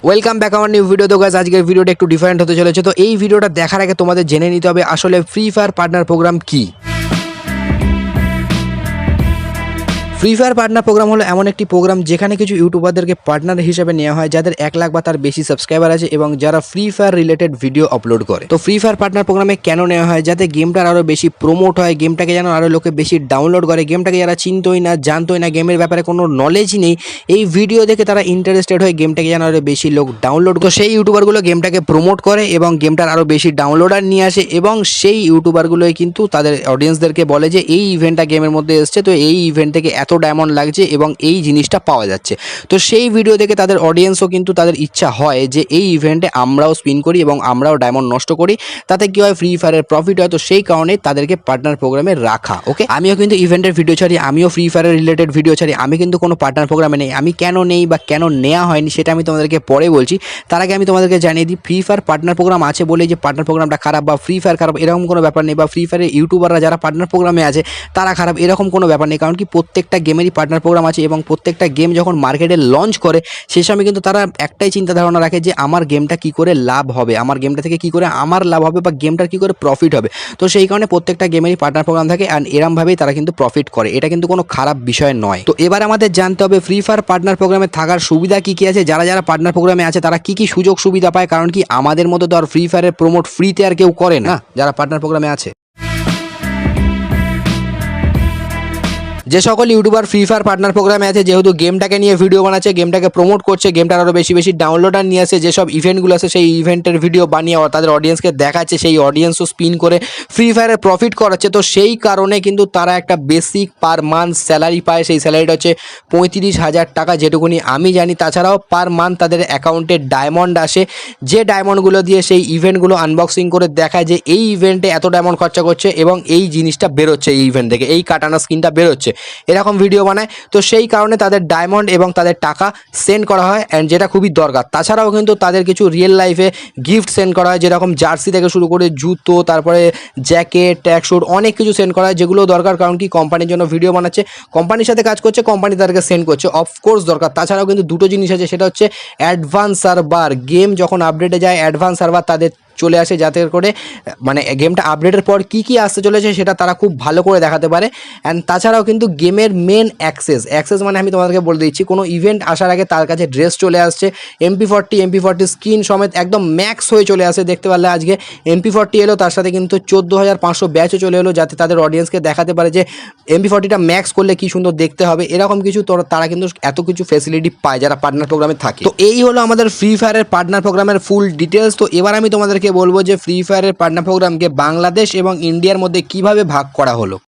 Welcome back আমার new video. তো guys আজকের ভিডিওটা একটু ডিফারেন্ট হতে চলেছে। তো এই ভিডিওটা দেখার আগে তোমাদের জেনে নিতে হবে আসলে ফ্রি ফায়ার পার্টনার প্রোগ্রাম কি। ফ্রি ফায়ার পার্টনার প্রোগ্রাম হলো এমন একটি প্রোগ্রাম যেখানে কিছু ইউটিউবারদেরকে পার্টনার হিসেবে নেওয়া হয় যাদের 1 লাখ বা তার বেশি সাবস্ক্রাইবার আছে এবং যারা free fire related video upload করে। তো ফ্রি ফায়ার পার্টনার প্রোগ্রামে কেন নেওয়া হয়? যাতে গেমটার আরো বেশি প্রমোট হয়, গেমটাকে যেন আরো লোকে বেশি ডাউনলোড করে, গেমটাকে যারা চিনতোই না, জানতোই না, গেমের ব্যাপারে কোনো নলেজ নেই, এই ভিডিও দেখে তারা ইন্টারেস্টেড হয়ে গেমটাকে যেন আরো বেশি লোক ডাউনলোড করে। সেই ইউটিউবারগুলো গেমটাকে প্রমোট করে এবং গেমটার আরো বেশি ডাউনলোডার নিয়ে আসে এবং সেই ইউটিউবারগুলোই কিন্তু তাদের অডিয়েন্সদেরকে বলে যে এই ইভেন্টটা গেমের মধ্যে এসছে, তো এই ইভেন্ট থেকে এত ডায়মন্ড লাগছে এবং এই জিনিসটা পাওয়া যাচ্ছে। তো সেই ভিডিও দেখে তাদের অডিয়েন্সও কিন্তু তাদের ইচ্ছা হয় যে এই ইভেন্টে আমরাও স্পিন করি এবং আমরাও ডায়মন্ড নষ্ট করি, তাতে কি হয় ফ্রি ফায়ারের প্রফিট হয়। তো সেই কারণে তাদেরকে পার্টনার প্রোগ্রামে রাখা। ওকে, আমিও কিন্তু ইভেন্টের ভিডিও ছাড়ি, আমিও ফ্রি ফায়ারের রিলেটেড ভিডিও ছাড়ি, আমি কিন্তু কোনো পার্টনার প্রোগ্রামে নেই। আমি কেন নেই বা কেন নেওয়া হয়নি সেটা আমি তোমাদেরকে পরে বলছি। তার আগে আমি তোমাদেরকে জানিয়ে দিই, ফ্রি ফায়ার পার্টনার প্রোগ্রাম আছে বলে যে পার্টনার প্রোগ্রামটা খারাপ বা ফ্রি ফায়ার খারাপ এরকম কোনো ব্যাপার নেই, বা ফ্রি ফায়ারের ইউটিউবাররা যারা পার্টনার প্রোগ্রামে আছে তারা খারাপ এরকম কোনো ব্যাপার নেই। কারণ কি প্রত্যেকটা গেমেরই পার্টনার প্রোগ্রাম আছে এবং প্রত্যেকটা গেম যখন মার্কেটে লঞ্চ করে সেই সময় কিন্তু তারা একটাই চিন্তা ধারণা রাখে যে আমার গেমটা কি করে লাভ হবে, আমার গেমটা থেকে কি করে আমার লাভ হবে বা গেমটার কি করে প্রফিট হবে। তো সেই কারণে প্রত্যেকটা গেমেরই পার্টনার প্রোগ্রাম থাকে আর এরমভাবেই তারা কিন্তু প্রফিট করে। এটা কিন্তু কোনো খারাপ বিষয় নয়। তো এবার আমাদের জানতে হবে ফ্রি ফায়ার পার্টনার প্রোগ্রামে থাকার সুবিধা কি কি আছে, যারা যারা পার্টনার প্রোগ্রামে আছে তারা কি কি সুযোগ সুবিধা পায়। কারণ কি আমাদের মতো তো আর ফ্রি ফায়ারের প্রমোট ফ্রিতে আর কেউ করে না যারা পার্টনার প্রোগ্রামে আছে। যে সকল ইউটিউবার ফ্রি ফায়ার পার্টনার প্রোগ্রামে আছে, যেহেতু গেমটাকে নিয়ে ভিডিও বানাচ্ছে, গেমটাকে প্রমোট করছে, গেমটার আরও বেশি বেশি ডাউনলোডার নিয়ে আসে, যেসব ইভেন্টগুলো আছে সেই ইভেন্টের ভিডিও বানিয়ে তাদের অডিয়েন্সকে দেখাচ্ছে, সেই অডিয়েন্সও স্পিন করে ফ্রি ফায়ারে প্রফিট করাচ্ছে। তো সেই কারণে কিন্তু তারা একটা বেসিক পার মান্থ স্যালারি পায়। সেই স্যালারিটা হচ্ছে 35,000 টাকা, যেটুকুনি আমি জানি। তাছাড়াও পার মান্থ তাদের অ্যাকাউন্টে ডায়মন্ড আসে, যে ডায়মন্ডগুলো দিয়ে সেই ইভেন্টগুলো আনবক্সিং করে দেখায় যে এই ইভেন্টে এত ডায়মন্ড খরচা করছে এবং এই জিনিসটা বেরোচ্ছে এই ইভেন্ট থেকে, এই কাটানা স্কিনটা বেরোচ্ছে, এরকম ভিডিও বানায়। তো সেই কারণে তাদের ডায়মন্ড এবং তাদের টাকা সেন্ড করা হয়, অ্যান্ড যেটা খুবই দরকার। তাছাড়াও কিন্তু তাদের কিছু রিয়েল লাইফে গিফট সেন্ড করা হয়, যেরকম জার্সি থেকে শুরু করে জুতো, তারপরে জ্যাকেট, ট্র্যাকস্যুট, অনেক কিছু সেন্ড করা হয়, যেগুলো দরকার। কারণ কি কোম্পানির জন্য ভিডিও বানাচ্ছে, কোম্পানির সাথে কাজ করছে, কোম্পানি তাদেরকে সেন্ড করছে, অফকোর্স দরকার। তাছাড়াও কিন্তু দুটো জিনিস আছে, সেটা হচ্ছে অ্যাডভান্স সার্ভার। গেম যখন আপডেটে যায় অ্যাডভান্স সার্ভার তাদের চলে আসে, যাতে করে মানে গেমটা আপডেটের পর কী কী আসতে চলেছে সেটা তারা খুব ভালো করে দেখাতে পারে। অ্যান্ড তাছাড়াও কিন্তু গেমের মেন অ্যাক্সেস মানে আমি তোমাদেরকে বলে দিচ্ছি, কোনো ইভেন্ট আসার আগে তার কাছে ড্রেস চলে আসছে, MP40 স্কিন সমেত একদম ম্যাক্স হয়ে চলে আসে। দেখতে পারলে আজকে MP40 এলো, তার সাথে কিন্তু 14,500 ব্যাচও চলে এলো, যাতে তাদের অডিয়েন্সকে দেখাতে পারে যে MP40টা ম্যাক্স করলে কী সুন্দর দেখতে হবে। এরকম কিছু তারা কিন্তু এত কিছু ফেসিলিটি পায় যারা পার্টনার প্রোগ্রামে থাকে। তো এই হলো আমাদের ফ্রি ফায়ারের পার্টনার প্রোগ্রামের ফুল ডিটেলস। তো এবার আমি তোমাদেরকে বলবো যে ফ্রি ফায়ারের পার্টনার প্রোগ্রামকে বাংলাদেশ এবং ইন্ডিয়ার মধ্যে কিভাবে ভাগ করা হলো।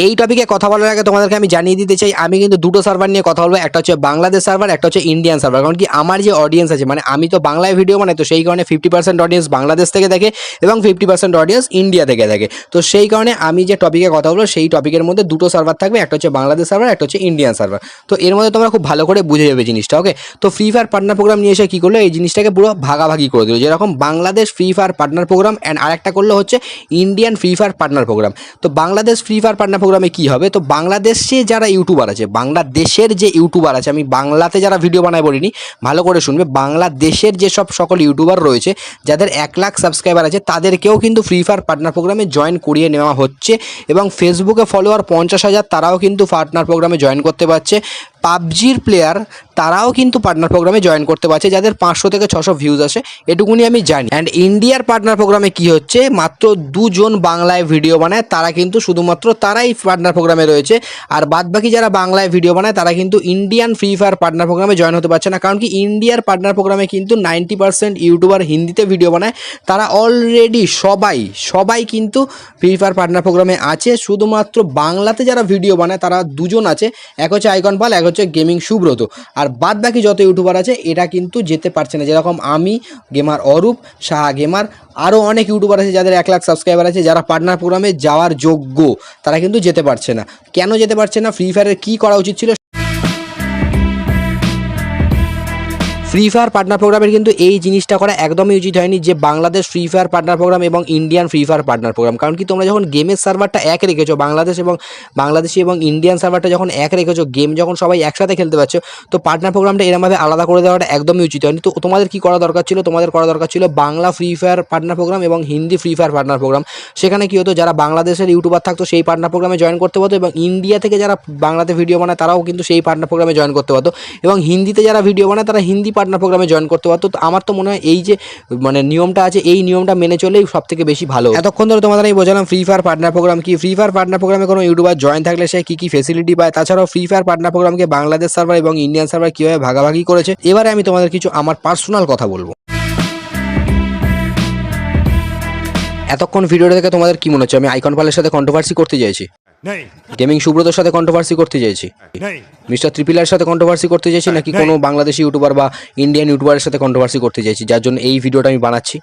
এই টপিকে কথা বলার আগে তোমাদেরকে আমি জানিয়ে দিতে চাই, আমি কিন্তু দুটো সার্ভার নিয়ে কথা বলবো, একটা হচ্ছে বাংলাদেশ সার্ভার, একটা হচ্ছে ইন্ডিয়ান সার্ভার। কারণ কি আমার যে অডিয়েন্স আছে, মানে আমি তো বাংলায় ভিডিও বানাই, তো সেই কারণে 50% অডিয়েন্স বাংলাদেশ থেকে দেখে এবং 50% অডিয়েন্স ইন্ডিয়া থেকে দেখে। তো সেই কারণে আমি যে টপিকে কথা বলবো সেই টপিকের মধ্যে দুটো সার্ভার থাকবে, একটা হচ্ছে বাংলাদেশ সার্ভার, একটা হচ্ছে ইন্ডিয়ান সার্ভার। তো এর মধ্যে তোমরা খুব ভালো করে বুঝে যাবে জিনিসটা। ওকে, তো ফ্রি ফায়ার পার্টনার প্রোগ্রাম নিয়ে এসে কী করলো, এই জিনিসটাকে পুরো ভাগাভাগি করে দিল। যেরকম Bangladesh free fire partner program and আরেকটা করলো হচ্ছে Indian free fire partner program. তো বাংলাদেশ ফ্রি ফায়ার পার্টনার প্রোগ্রামে কী হবে, তো বাংলাদেশে যারা ইউটিউবার আছে, বাংলাদেশের যে ইউটিউবার আছে, আমি বাংলাতে যারা ভিডিও বানায় বলিনি, ভালো করে শুনবে, বাংলাদেশের যেসব সকল ইউটিউবার রয়েছে যাদের 1 লাখ সাবস্ক্রাইবার আছে তাদেরকেও কিন্তু ফ্রি ফায়ার পার্টনার প্রোগ্রামে জয়েন করিয়ে নেওয়া হচ্ছে। এবং ফেসবুকে ফলোয়ার 50,000 তারাও কিন্তু পার্টনার প্রোগ্রামে জয়েন করতে পারছে। পাবজির প্লেয়ার তারাও কিন্তু পার্টনার প্রোগ্রামে জয়েন করতে পারছে, যাদের 500 থেকে 600 ভিউজ আসে, এটুকুনি আমি জানি। অ্যান্ড ইন্ডিয়ার পার্টনার প্রোগ্রামে কি হচ্ছে, মাত্র 2 জন বাংলায় ভিডিও বানায়, তারা কিন্তু শুধুমাত্র তারাই পার্টনার প্রোগ্রামে রয়েছে। আর বাদবাকি যারা বাংলায় ভিডিও বানায় তারা কিন্তু ইন্ডিয়ান ফ্রি ফায়ার পার্টনার প্রোগ্রামে জয়েন হতে পারছে না। কারণ কি ইন্ডিয়ার পার্টনার প্রোগ্রামে কিন্তু 90% ইউটিউবার হিন্দিতে ভিডিও বানায়, তারা অলরেডি সবাই কিন্তু ফ্রি ফায়ার পার্টনার প্রোগ্রামে আছে। শুধুমাত্র বাংলাতে যারা ভিডিও বানায় তারা 2 জন আছে, এক হচ্ছে আইকন পাল, এক হচ্ছে গেমিং সুব্রত। আর বাদ বাকি যত ইউটিউবার আছে এরা কিন্তু যেতে পারছে না, যেরকম আমি, গেমার অরূপ, সাহা গেমার, আরও অনেক ইউটিউবার আছে যাদের 1 লাখ সাবস্ক্রাইবার আছে, যারা পার্টনার প্রোগ্রামে যাওয়ার যোগ্য, তারা কিন্তু যেতে পারছে না। কেন যেতে পারছে না, ফ্রি ফায়ারের কী করা উচিত ছিল? ফ্রি ফায়ার পার্টনার প্রোগ্রামের কিন্তু এই জিনিসটা করা একদমই উচিত হয়নি যে Bangladesh free fire partner program এবং Indian free fire partner program. কারণ কি তোমরা যখন গেমের সার্ভারটা এক রেখেছো, বাংলাদেশি এবং ইন্ডিয়ান সার্ভারটা যখন এক রেখেছো, গেম যখন সবাই একসাথে খেলতে পারছো, তো পার্টনার প্রোগ্রামটা এরমভাবে আলাদা করে দেওয়াটা একদমই উচিত হয়নি। তো তোমাদের কি করা দরকার ছিল? তোমাদের করা দরকার ছিল Bangla Free fire partner program এবং Hindi Free fire partner program. সেখানে কি হতো, যারা বাংলাদেশের ইউটিউবার থাকতো সেই পার্টনার প্রোগ্রামে জয়েন করতে পারতো, এবং ইন্ডিয়া থেকে যারা বাংলাতে ভিডিও বানায় তারাও কিন্তু সেই পার্টনার প্রোগ্রামে জয়েন করতে পারতো, এবং হিন্দিতে যারা ভিডিও বানায় তারা হিন্দি পার্টনার প্রোগ্রামে জয়েন করতে পারতো। তো আমার তো মনে হয় এই যে মানে নিয়মটা আছে, এই নিয়মটা মেনে চলেই সব থেকে বেশি ভালো। এতক্ষণ ধরে তোমাদের আমি বোঝালাম ফ্রি ফায়ার পার্টনার প্রোগ্রাম কি, ফ্রি ফায়ার পার্টনার প্রোগ্রামে কোনো ইউটিউবার জয়েন থাকলে সে কি কি ফেসিলিটি পায়, তাছাড়াও ফ্রি ফায়ার পার্টনার প্রোগ্রামকে বাংলাদেশ সার্ভার এবং ইন্ডিয়ান সার্ভার কীভাবে ভাগাভাগি করেছে। এবারে আমি তোমাদের কিছু আমার পার্সোনাল কথা বলবো। এতক্ষণ ভিডিওটা দেখে তোমাদের কি মনে হচ্ছে আমি আইকন পালের সাথে কন্ট্রোভার্সি করতে চাইছি, গেমিং সুব্রতর সাথে কন্ট্রোভার্সি করতে চাইছি, মিস্টার ত্রিপিলার সাথে কন্ট্রোভার্সি করতে চাইছি, নাকি কোনো বাংলাদেশি ইউটিউবার বা ইন্ডিয়ান ইউটিউবারের সাথে কন্ট্রোভার্সি করতে চাইছি যার জন্য এই ভিডিওটা আমি বানাচ্ছি?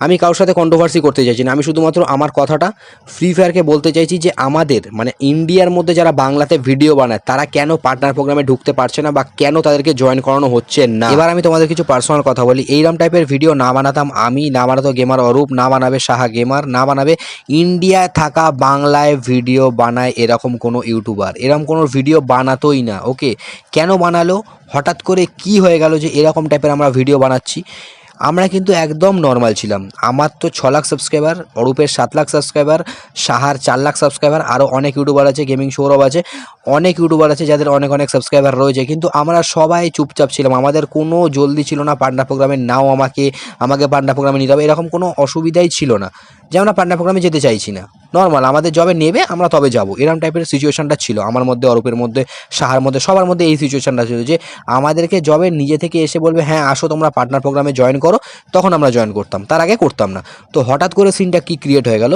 আমি কারোর সাথে কন্ট্রোভার্সি করতে চাইছি না, আমি শুধুমাত্র আমার কথাটা ফ্রি ফায়ারকে বলতে চাইছি যে আমাদের মানে ইন্ডিয়ার মধ্যে যারা বাংলাতে ভিডিও বানায় তারা কেন পার্টনার প্রোগ্রামে ঢুকতে পারছে না বা কেন তাদেরকে জয়েন করানো হচ্ছে না। এবার আমি তোমাদের কিছু পার্সোনাল কথা বলি। এইরকম টাইপের ভিডিও না বানাতাম আমি, না বানাতো গেমার অরূপ, না বানাবে সাহা গেমার, না বানাবে ইন্ডিয়ায় থাকা বাংলায় ভিডিও বানায় এরকম কোনো ইউটিউবার, এরকম কোনো ভিডিও বানাতোই না। ওকে, কেন বানালো, হঠাৎ করে কি হয়ে গেল যে এরকম টাইপের আমরা ভিডিও বানাচ্ছি? আমরা কিন্তু একদম নর্মাল ছিলাম। আমার তো 6 লাখ সাবস্ক্রাইবার, অরূপের 7 লাখ সাবস্ক্রাইবার, সাহার 4 লাখ সাবস্ক্রাইবার, আরও অনেক ইউটিউবার আছে, গেমিং সৌরভ আছে, অনেক ইউটিউবার আছে যাদের অনেক অনেক সাবস্ক্রাইবার রয়েছে, কিন্তু আমরা সবাই চুপচাপ ছিলাম। আমাদের কোনো জলদি ছিল না পার্টনার প্রোগ্রামে নাও আমাকে পার্টনার প্রোগ্রামে নিতে হবে, এরকম কোনো অসুবিধাই ছিল না যে আমরা পার্টনার প্রোগ্রামে যেতে চাইছি না। নর্মাল আমাদের জবে নেবে আমরা তবে যাব, এরকম টাইপের সিচুয়েশনটা ছিল আমার মধ্যে, অরূপের মধ্যে, সাহার মধ্যে, সবার মধ্যে এই সিচুয়েশনটা ছিল যে আমাদেরকে জবে নিজে থেকে এসে বলবে হ্যাঁ আসো তোমরা পার্টনার প্রোগ্রামে জয়েন করো, তখন আমরা জয়েন করতাম, তার আগে করতাম না। তো হঠাৎ করে সিনটা কি ক্রিয়েট হয়ে গেল,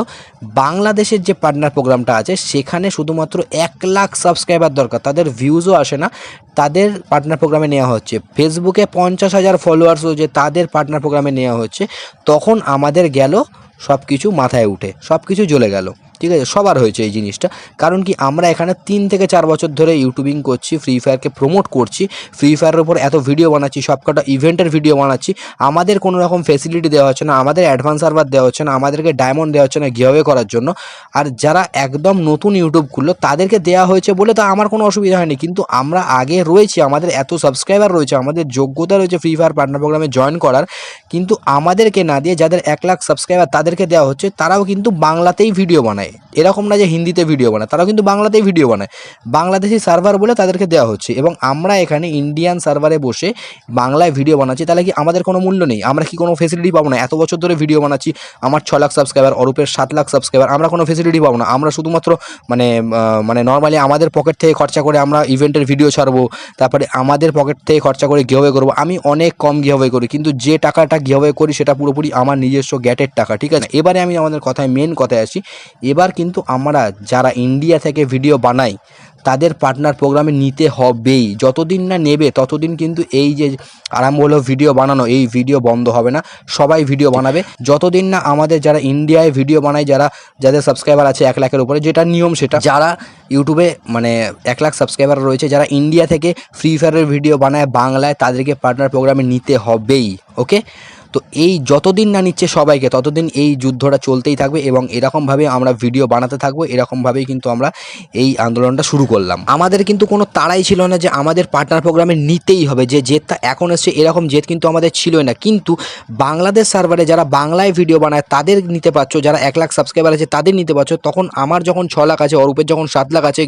বাংলাদেশের যে পার্টনার প্রোগ্রামটা আছে সেখানে শুধুমাত্র 1 লাখ সাবস্ক্রাইবার দরকার, তাদের ভিউজও আসে না, তাদের পার্টনার প্রোগ্রামে নেওয়া হচ্ছে। ফেসবুকে 50,000 ফলোয়ার্স হচ্ছে, তাদের পার্টনার প্রোগ্রামে নেওয়া হচ্ছে। তখন আমাদের গেল সব কিছু মাথায় উঠে, সব কিছু জ্বলে গেল। ঠিক আছে, সবার হয়েছে এই জিনিসটা। কারণ কি আমরা এখানে 3 থেকে 4 বছর ধরে ইউটিউবিং করছি, ফ্রি ফায়ারকে প্রমোট করছি, ফ্রি ফায়ারের উপর এত ভিডিও বানাচ্ছি, সবকটা ইভেন্টের ভিডিও বানাচ্ছি, আমাদের কোনো রকম ফেসিলিটি দেওয়া হচ্ছে না, আমাদের অ্যাডভান্স সার্ভার দেওয়া হচ্ছে না, আমাদেরকে ডায়মন্ড দেওয়া হচ্ছে না গিভঅ্যাওয়ে করার জন্য। আর যারা একদম নতুন ইউটিউব খুললো তাদেরকে দেওয়া হয়েছে বলে তো আমার কোনো অসুবিধা হয়নি, কিন্তু আমরা আগে রয়েছি, আমাদের এত সাবস্ক্রাইবার রয়েছে, আমাদের যোগ্যতা রয়েছে ফ্রি ফায়ার পার্টনার প্রোগ্রামে জয়েন করার, কিন্তু আমাদেরকে না দিয়ে যাদের 1 লাখ সাবস্ক্রাইবার তাদেরকে দেওয়া হচ্ছে, তারাও কিন্তু বাংলাতেই ভিডিও বানায়, এরকম না যে হিন্দিতে ভিডিও বানায়, তারাও কিন্তু বাংলাতেই ভিডিও বানায়, বাংলাদেশি সার্ভার বলে তাদেরকে দেওয়া হচ্ছে, এবং আমরা এখানে ইন্ডিয়ান সার্ভারে বসে বাংলায় ভিডিও বানাচ্ছি। তাহলে কি আমাদের কোনো মূল্য নেই? আমরা কি কোনো ফেসিলিটি পাবো না? এত বছর ধরে ভিডিও বানাচ্ছি, আমার 6 লাখ সাবস্ক্রাইবার, অরূপের 7 লাখ সাবস্ক্রাইবার, আমরা কোনো ফেসিলিটি পাবো না? আমরা শুধুমাত্র মানে নর্মালি আমাদের পকেট থেকে খরচা করে আমরা ইভেন্টের ভিডিও ছাড়বো, তারপরে আমাদের পকেট থেকে খরচা করে গিভঅ্যাওয়ে করবো। আমি অনেক কম গিভঅ্যাওয়ে করি, কিন্তু যে টাকাটা গিভঅ্যাওয়ে করি সেটা পুরোপুরি আমার নিজস্ব গ্যাটের টাকা। ঠিক আছে, এবারে আমি আমাদের কথায় মেন কথায় আসি। এবার কিন্তু আমরা যারা ইন্ডিয়া থেকে ভিডিও বানাই তাদের পার্টনার প্রোগ্রামে নিতে হবেই। যতদিন না নেবে ততদিন কিন্তু এই যে আরম্ভ হলো ভিডিও বানানো, এই ভিডিও বন্ধ হবে না, সবাই ভিডিও বানাবে। যতদিন না আমাদের যারা ইন্ডিয়ায় ভিডিও বানায়, যাদের সাবস্ক্রাইবার আছে 1 লাখের উপরে, যেটা নিয়ম সেটা, যারা ইউটিউবে মানে 1 লাখ সাবস্ক্রাইবার রয়েছে, যারা ইন্ডিয়া থেকে ফ্রি ফায়ারের ভিডিও বানায় বাংলায়, তাদেরকে পার্টনার প্রোগ্রামে নিতে হবেই। ওকে, তো এই যতদিন না নিচ্ছে সবাইকে ততদিন এই যুদ্ধটা চলতেই থাকবে, এবং এরকমভাবে আমরা ভিডিও বানাতে থাকবো। এরকমভাবেই কিন্তু আমরা এই আন্দোলনটা শুরু করলাম। আমাদের কিন্তু কোনো তাড়াই ছিল না যে আমাদের পার্টনার প্রোগ্রামে নিতেই হবে, যে জেদটা এখন এসছে এরকম জেদ কিন্তু আমাদের ছিলই না। কিন্তু বাংলাদেশ সার্ভারে যারা বাংলায় ভিডিও বানায় তাদের নিতে পারছো, যারা 1 লাখ সাবস্ক্রাইবার আছে তাদের নিতে পারছো। তখন আমার যখন 6 লাখ আছে, অরূপের যখন 7 লাখ আছে,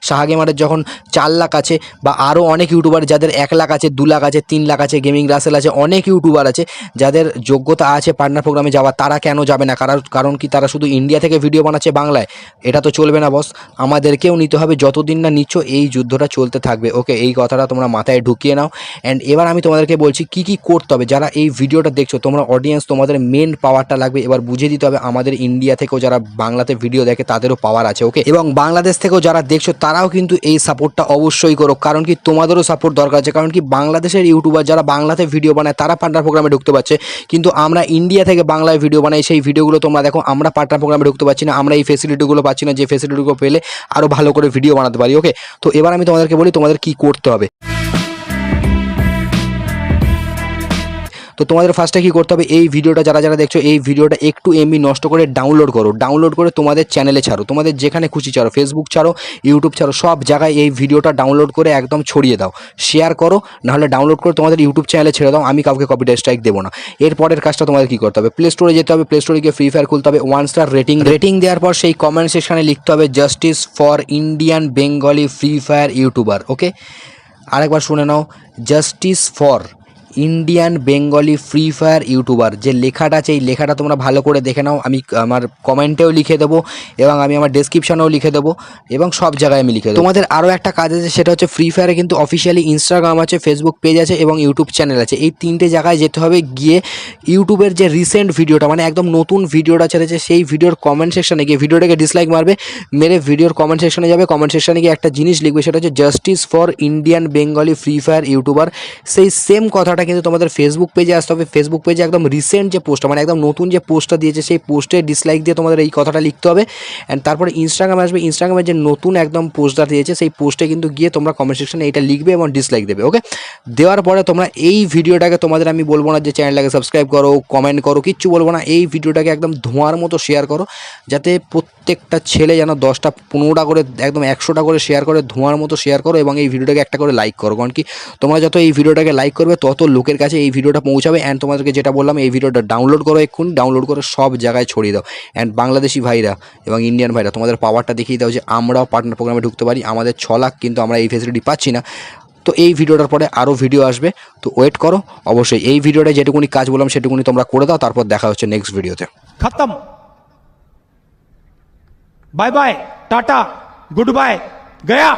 সাহা গেমারের যখন 4 লাখ আছে, বা আরও অনেক ইউটিউবার যাদের 1 লাখ আছে, 2 লাখ আছে, 3 লাখ আছে, গেমিং রাসেল আছে, অনেক ইউটিউবার আছে যাদের যোগ্যতা আছে পার্টনার প্রোগ্রামে যাওয়া, তারা কেন যাবে না? কারণ কি তারা শুধু ইন্ডিয়া থেকে ভিডিও বানাচ্ছে বাংলায়? এটা তো চলবে না বস, আমাদেরকেও নিতে হবে। যতদিন না নিচ্ছ এই যুদ্ধটা চলতে থাকবে। ওকে, এই কথাটা তোমরা মাথায় ঢুকিয়ে নাও। অ্যান্ড এবার আমি তোমাদেরকে বলছি কি কি করতে হবে। যারা এই ভিডিওটা দেখছো তোমরা অডিয়েন্স, তোমাদের মেন পাওয়ারটা লাগবে এবার বুঝিয়ে দিতে হবে। আমাদের ইন্ডিয়া থেকেও যারা বাংলাতে ভিডিও দেখে তাদেরও পাওয়ার আছে। ওকে, এবং বাংলাদেশ থেকেও যারা দেখছো তারাও কিন্তু এই সাপোর্টটা অবশ্যই করো, কারণ কি তোমাদেরও সাপোর্ট দরকার আছে। কারণ কি বাংলাদেশের ইউটিউবার যারা বাংলাতে ভিডিও বানায় তারা পার্টনার প্রোগ্রামে ঢুকতে পারছে, কিন্তু আমরা ইন্ডিয়া থেকে বাংলায় ভিডিও বানাই, সেই ভিডিওগুলো তোমরা দেখো, আমরা পার্টনার প্রোগ্রামে ঢুকতে পারছি না, আমরা এই ফেসিলিটিগুলো পাচ্ছি না, যে ফেসিলিটিগুলো পেলে আরও ভালো করে ভিডিও বানাতে পারি। ওকে, তো এবার আমি তোমাদেরকে বলি তোমাদের কি করতে হবে। তো তোমাদের ফার্স্টে কী করতে হবে, এই ভিডিওটা যারা যারা দেখছো এই ভিডিওটা একটু এমবি নষ্ট করে ডাউনলোড করো, ডাউনলোড করে তোমাদের চ্যানেলে ছাড়ো, তোমাদের যেখানে খুশি ছাড়ো, ফেসবুক ছাড়ো, ইউটিউব ছাড়ো, সব জায়গায় এই ভিডিওটা ডাউনলোড করে একদম ছড়িয়ে দাও, শেয়ার করো, নাহলে ডাউনলোড করে তোমাদের ইউটিউব চ্যানেলে ছেড়ে দাও, আমি কাউকে কপিরাইট স্ট্রাইক দেবো না। এরপরের কাজটা তোমাদের কী করতে হবে, প্লে স্টোরে যেতে হবে, প্লে স্টোরে গিয়ে ফ্রি ফায়ার খুলতে হবে, 1 স্টার রেটিং দেওয়ার পর সেই কমেন্ট সেকশানে লিখতে হবে justice for Indian Bengali free fire YouTuber. Okay, আরেকবার শুনে নাও, justice for Indian Bengali free fire YouTuber. যে লেখাটা আছে এই লেখাটা তোমরা ভালো করে দেখে নাও, আমি আমার কমেন্টেও লিখে দেবো এবং আমি আমার ডেসক্রিপশানেও লিখে দেবো এবং সব জায়গায় আমি লিখে দেবো। তোমাদের আরও একটা কাজ আছে, সেটা হচ্ছে ফ্রি ফায়ারে কিন্তু অফিসিয়ালি ইনস্টাগ্রাম আছে, ফেসবুক পেজ আছে এবং ইউটিউব চ্যানেল আছে। এই 3টে জায়গায় যেতে হবে, গিয়ে ইউটিউবের যে রিসেন্ট ভিডিওটা মানে একদম নতুন ভিডিওটা ছেড়েছে সেই ভিডিওর কমেন্ট সেকশানে গিয়ে ভিডিওটাকে ডিসলাইক মারবে, মেরে ভিডিওর কমেন্ট সেকশানে যাবে, কমেন্ট সেকশানে গিয়ে একটা জিনিস লিখবে, সেটা হচ্ছে justice for Indian Bengali free fire YouTuber. সেই সেম কথাটা কিন্তু তোমাদের ফেসবুক পেজে আসতে হবে, ফেসবুক পেজে একদম রিসেন্ট যে পোস্টটা মানে একদম নতুন যে পোস্টটা দিয়েছে সেই পোস্টে ডিসলাইক দিয়ে তোমাদের এই কথাটা লিখতে হবে। অ্যান্ড তারপরে ইনস্টাগ্রামে আসবে, ইনস্টাগ্রামে যে নতুন একদম পোস্টটা দিয়েছে সেই পোস্টে কিন্তু গিয়ে তোমরা কমেন্ট সেকশনে এইটা লিখবে এবং ডিসলাইক দেবে। ওকে, দেওয়ার পরে তোমরা এই ভিডিওটাকে, তোমাদের আমি বলবো না যে চ্যানেলটাকে সাবস্ক্রাইব করো, কমেন্ট করো, কিচ্ছু বলবো না, এই ভিডিওটাকে একদম ধোঁয়ার মতো শেয়ার করো, যাতে প্রত্যেকটা ছেলে যেন 10টা 15টা করে একদম 100টা করে শেয়ার করে, ধোঁয়ার মতো শেয়ার করো এবং এই ভিডিওটাকে একটা করে লাইক করো। কারণ কি তোমরা যত এই ভিডিওটাকে লাইক করবে তত লোকের কাছে এই ভিডিওটা পৌঁছাবে। অ্যান্ড তোমাদেরকে যেটা বললাম, এই ভিডিওটা ডাউনলোড করো, এক্ষুনি ডাউনলোড করে সব জায়গায় ছড়িয়ে দাও। অ্যান্ড বাংলাদেশি ভাইরা এবং ইন্ডিয়ান ভাইরা তোমাদের পাওয়ারটা দেখিয়ে দাও যে আমরাও পার্টনার প্রোগ্রামে ঢুকতে পারি, আমাদের 6 লাখ কিন্তু আমরা এই ফেসিলিটি পাচ্ছি না। তো এই ভিডিওটার পরে আরও ভিডিও আসবে, তো ওয়েট করো। অবশ্যই এই ভিডিওটা যেটুকুনি কাজ বললাম সেটুকুনি তোমরা করে দাও, তারপর দেখা হচ্ছে নেক্সট ভিডিওতে। खत्म, bye bye, tata, good bye, गया।